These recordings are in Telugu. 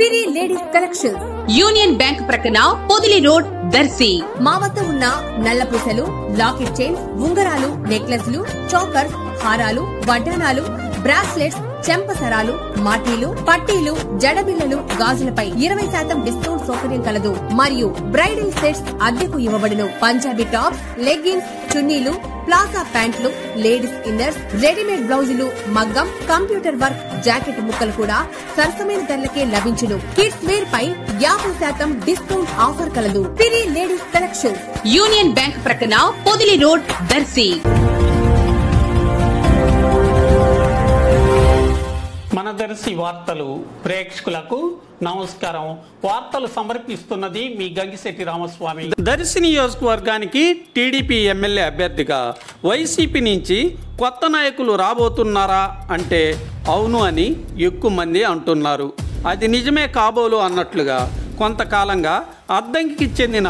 సిరి లేడీస్ కలెక్షన్స్ యూనియన్ బ్యాంక్ ప్రక్కన పొదిలి రోడ్ దర్శి. మా వద్ద ఉన్న నల్ల పూసలు, లాకెట్ చైన్స్, ఉంగరాలు, నెక్లెస్లు, చోకర్స్, హారాలు, వడ్డానాలు, బ్రాస్లెట్స్, చెంపసరాలు, మాటీలు, పట్టీలు, జడబిల్లలు, గాజులపై 20% డిస్కౌంట్ సౌకర్యం కలదు. మరియు బ్రైడల్ సెట్స్ అద్దెకు ఇవ్వబడును. పంజాబీ టాప్స్, లెగ్గిన్స్, చున్నీలు, ప్లాజా ప్యాంట్లు, లేడీస్ ఇన్నర్స్, రెడీమేడ్ బ్లౌజులు, మగ్గం, కంప్యూటర్ వర్క్, జాకెట్ ముక్కలు కూడా సరసమైన ధరలకే లభించును. కిడ్స్ వేర్ పై 50% డిస్కౌంట్ ఆఫర్ కలదు. సిరి లేడీస్ కలెక్షన్స్ యూనియన్ బ్యాంక్ ప్రక్కన పొదిలి రోడ్ దర్శి. మన దర్శి వార్తలు ప్రేక్షకులకు నమస్కారం. వార్తలు సమర్పిస్తున్నది మీ గంగిశెట్టి రామస్వామి. దర్శి నియోజకవర్గానికి టీడీపీ ఎమ్మెల్యే అభ్యర్థిగా వైసీపీ నుంచి కొత్త నాయకులు రాబోతున్నారా అంటే అవును అని ఎక్కువ మంది అంటున్నారు. అది నిజమే కాబోలు అన్నట్లుగా కొంతకాలంగా అద్దంకికి చెందిన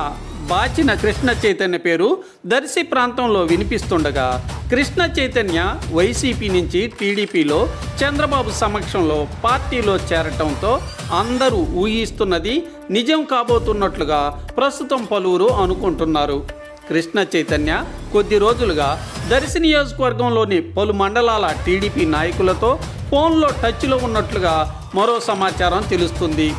బాచిన కృష్ణ చైతన్య పేరు దర్శి ప్రాంతంలో వినిపిస్తుండగా, కృష్ణ చైతన్య వైసీపీ నుంచి టీడీపీలో చంద్రబాబు సమక్షంలో పార్టీలో చేరటంతో అందరూ ఊహిస్తున్నది నిజం కాబోతున్నట్లుగా ప్రస్తుతం పలువురు అనుకుంటున్నారు. కృష్ణ చైతన్య కొద్ది రోజులుగా దర్శి నియోజకవర్గంలోని పలు మండలాల టీడీపీ నాయకులతో ఫోన్లో టచ్లో ఉన్నట్లుగా మరో సమాచారం తెలుస్తుంది.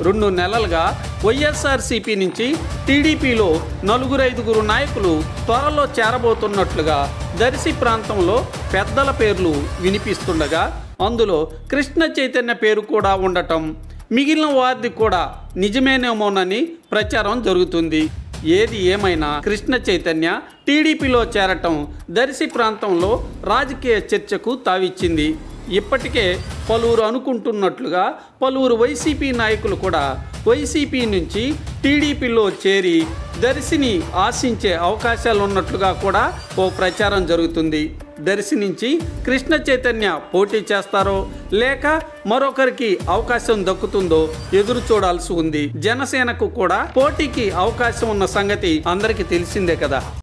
2 నెలలుగా వైఎస్ఆర్సీపీ నుంచి టీడీపీలో 4-5 నాయకులు త్వరలో చేరబోతున్నట్లుగా దర్శి ప్రాంతంలో పెద్దల పేర్లు వినిపిస్తుండగా, అందులో కృష్ణ చైతన్య పేరు కూడా ఉండటం మిగిలిన వారిది కూడా నిజమేనేమోనని ప్రచారం జరుగుతుంది. ఏది ఏమైనా కృష్ణ చైతన్య టీడీపీలో చేరటం దర్శి ప్రాంతంలో రాజకీయ చర్చకు తావిచ్చింది. ఇప్పటికే పలువురు అనుకుంటున్నట్లుగా పలువురు వైసీపీ నాయకులు కూడా వైసీపీ నుంచి టీడీపీలో చేరి దర్శిని ఆశించే అవకాశాలు ఉన్నట్లుగా కూడా ఓ ప్రచారం జరుగుతుంది. దర్శి నుంచి కృష్ణ చైతన్య పోటీ చేస్తారో లేక మరొకరికి అవకాశం దక్కుతుందో ఎదురు చూడాల్సి ఉంది. జనసేనకు కూడా పోటీకి అవకాశం ఉన్న సంగతి అందరికీ తెలిసిందే కదా.